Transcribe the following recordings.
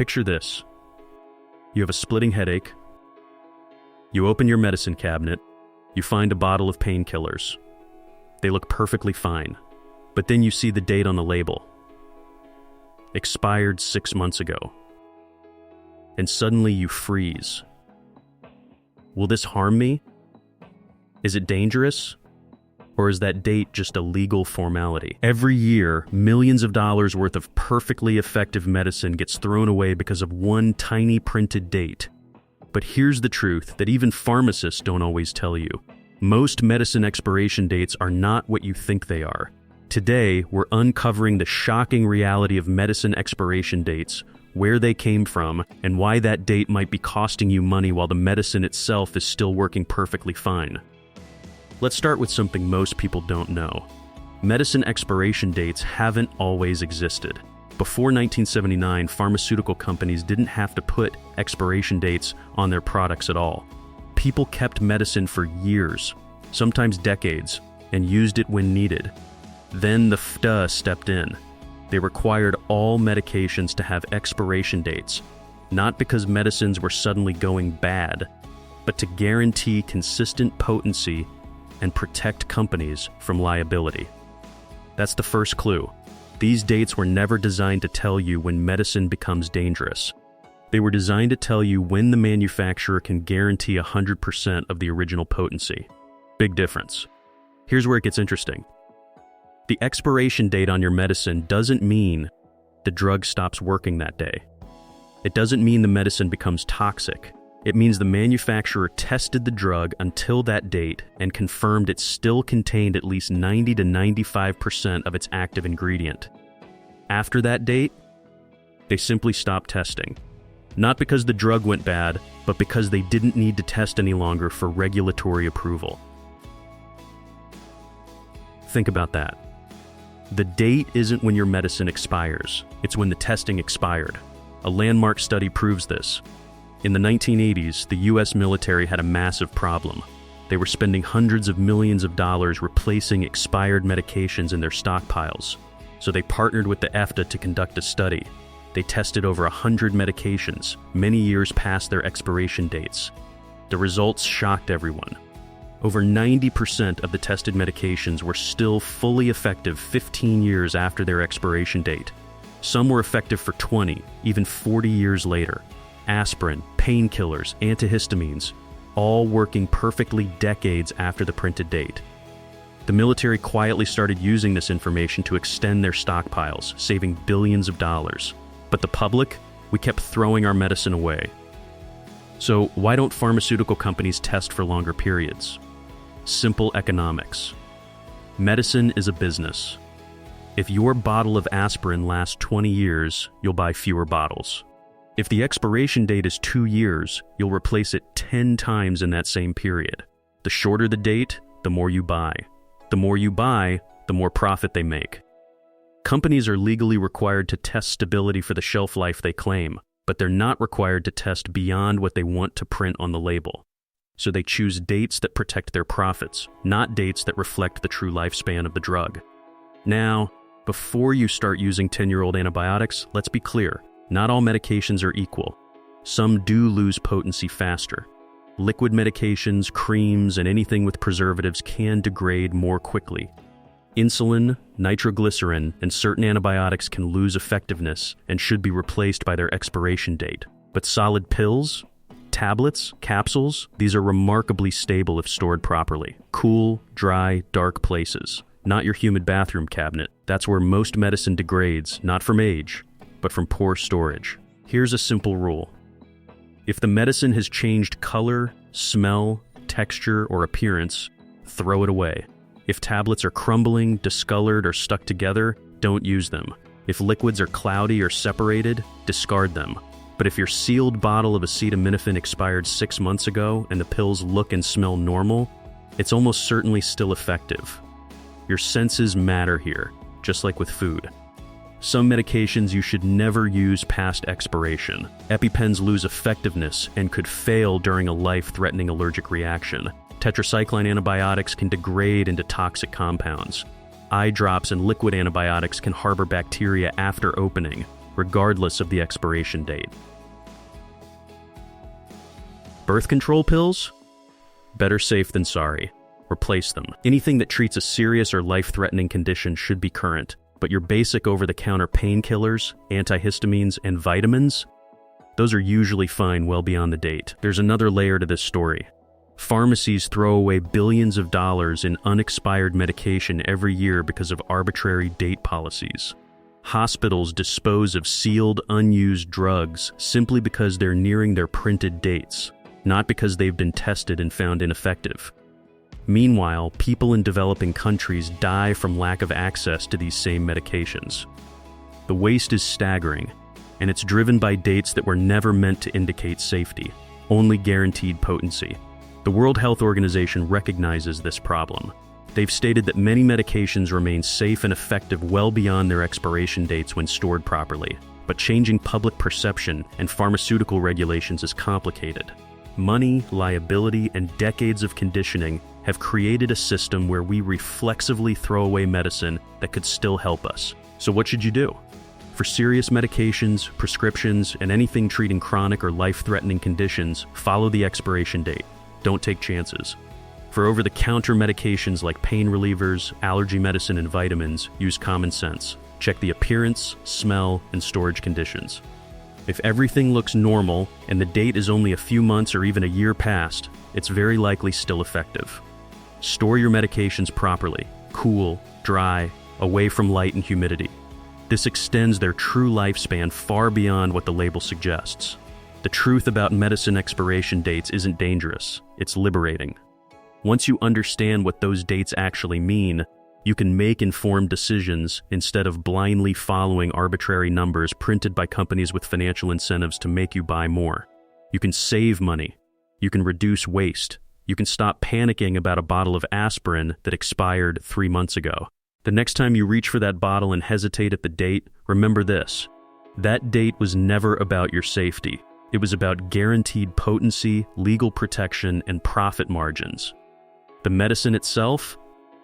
Picture this. You have a splitting headache. You open your medicine cabinet. You find a bottle of painkillers. They look perfectly fine. But then you see the date on the label. Expired 6 months ago. And suddenly you freeze. Will this harm me? Is it dangerous? Or is that date just a legal formality? Every year, millions of dollars worth of perfectly effective medicine gets thrown away because of one tiny printed date. But here's the truth that even pharmacists don't always tell you. Most medicine expiration dates are not what you think they are. Today, we're uncovering the shocking reality of medicine expiration dates, where they came from, and why that date might be costing you money while the medicine itself is still working perfectly fine. Let's start with something most people don't know. Medicine expiration dates haven't always existed. Before 1979, pharmaceutical companies didn't have to put expiration dates on their products at all. People kept medicine for years, sometimes decades, and used it when needed. Then the FDA stepped in. They required all medications to have expiration dates, not because medicines were suddenly going bad, but to guarantee consistent potency and protect companies from liability. That's the first clue. These dates were never designed to tell you when medicine becomes dangerous. They were designed to tell you when the manufacturer can guarantee 100% of the original potency. Big difference. Here's where it gets interesting. The expiration date on your medicine doesn't mean the drug stops working that day. It doesn't mean the medicine becomes toxic. It means the manufacturer tested the drug until that date and confirmed it still contained at least 90 to 95% of its active ingredient. After that date, they simply stopped testing. Not because the drug went bad, but because they didn't need to test any longer for regulatory approval. Think about that. The date isn't when your medicine expires, it's when the testing expired. A landmark study proves this. In the 1980s, the US military had a massive problem. They were spending hundreds of millions of dollars replacing expired medications in their stockpiles. So they partnered with the FDA to conduct a study. They tested over 100 medications, many years past their expiration dates. The results shocked everyone. Over 90% of the tested medications were still fully effective 15 years after their expiration date. Some were effective for 20, even 40 years later. Aspirin, painkillers, antihistamines, all working perfectly decades after the printed date. The military quietly started using this information to extend their stockpiles, saving billions of dollars. But the public, we kept throwing our medicine away. So why don't pharmaceutical companies test for longer periods? Simple economics. Medicine is a business. If your bottle of aspirin lasts 20 years, you'll buy fewer bottles. If the expiration date is 2 years, you'll replace it 10 times in that same period. The shorter the date, the more you buy. The more you buy, the more profit they make. Companies are legally required to test stability for the shelf life they claim, but they're not required to test beyond what they want to print on the label. So they choose dates that protect their profits, not dates that reflect the true lifespan of the drug. Now, before you start using 10-year-old antibiotics, let's be clear. Not all medications are equal. Some do lose potency faster. Liquid medications, creams, and anything with preservatives can degrade more quickly. Insulin, nitroglycerin, and certain antibiotics can lose effectiveness and should be replaced by their expiration date. But solid pills, tablets, capsules, these are remarkably stable if stored properly. Cool, dry, dark places. Not your humid bathroom cabinet. That's where most medicine degrades, not from age, but from poor storage. Here's a simple rule. If the medicine has changed color, smell, texture, or appearance, throw it away. If tablets are crumbling, discolored, or stuck together, don't use them. If liquids are cloudy or separated, discard them. But if your sealed bottle of acetaminophen expired 6 months ago and the pills look and smell normal, it's almost certainly still effective. Your senses matter here, just like with food. Some medications you should never use past expiration. EpiPens lose effectiveness and could fail during a life-threatening allergic reaction. Tetracycline antibiotics can degrade into toxic compounds. Eye drops and liquid antibiotics can harbor bacteria after opening. regardless of the expiration date. Birth control pills? Better safe than sorry. Replace them. Anything that treats a serious or life-threatening condition should be current, but your basic over-the-counter painkillers, antihistamines, and vitamins? Those are usually fine well beyond the date. There's another layer to this story. Pharmacies throw away billions of dollars in unexpired medication every year because of arbitrary date policies. Hospitals dispose of sealed, unused drugs simply because they're nearing their printed dates, not because they've been tested and found ineffective. Meanwhile, people in developing countries die from lack of access to these same medications. The waste is staggering, and it's driven by dates that were never meant to indicate safety, only guaranteed potency. The World Health Organization recognizes this problem. They've stated that many medications remain safe and effective well beyond their expiration dates when stored properly, but changing public perception and pharmaceutical regulations is complicated. Money, liability, and decades of conditioning have created a system where we reflexively throw away medicine that could still help us. So what should you do? For serious medications, prescriptions, and anything treating chronic or life-threatening conditions, follow the expiration date. Don't take chances. For over-the-counter medications like pain relievers, allergy medicine, and vitamins, use common sense. Check the appearance, smell, and storage conditions. If everything looks normal and the date is only a few months or even a year past, it's very likely still effective. Store your medications properly, cool, dry, away from light and humidity. This extends their true lifespan far beyond what the label suggests. The truth about medicine expiration dates isn't dangerous, it's liberating. Once you understand what those dates actually mean, you can make informed decisions instead of blindly following arbitrary numbers printed by companies with financial incentives to make you buy more. You can save money. You can reduce waste. You can stop panicking about a bottle of aspirin that expired 3 months ago. The next time you reach for that bottle and hesitate at the date, remember this. That date was never about your safety. It was about guaranteed potency, legal protection, and profit margins. The medicine itself?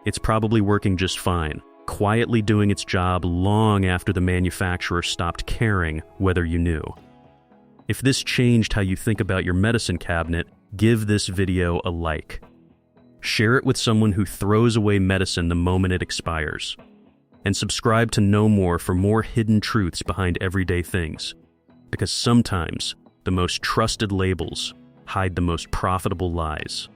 It's probably working just fine, quietly doing its job long after the manufacturer stopped caring whether you knew. If this changed how you think about your medicine cabinet, give this video a like. Share it with someone who throws away medicine the moment it expires. And subscribe to Know More for more hidden truths behind everyday things. Because sometimes, the most trusted labels hide the most profitable lies.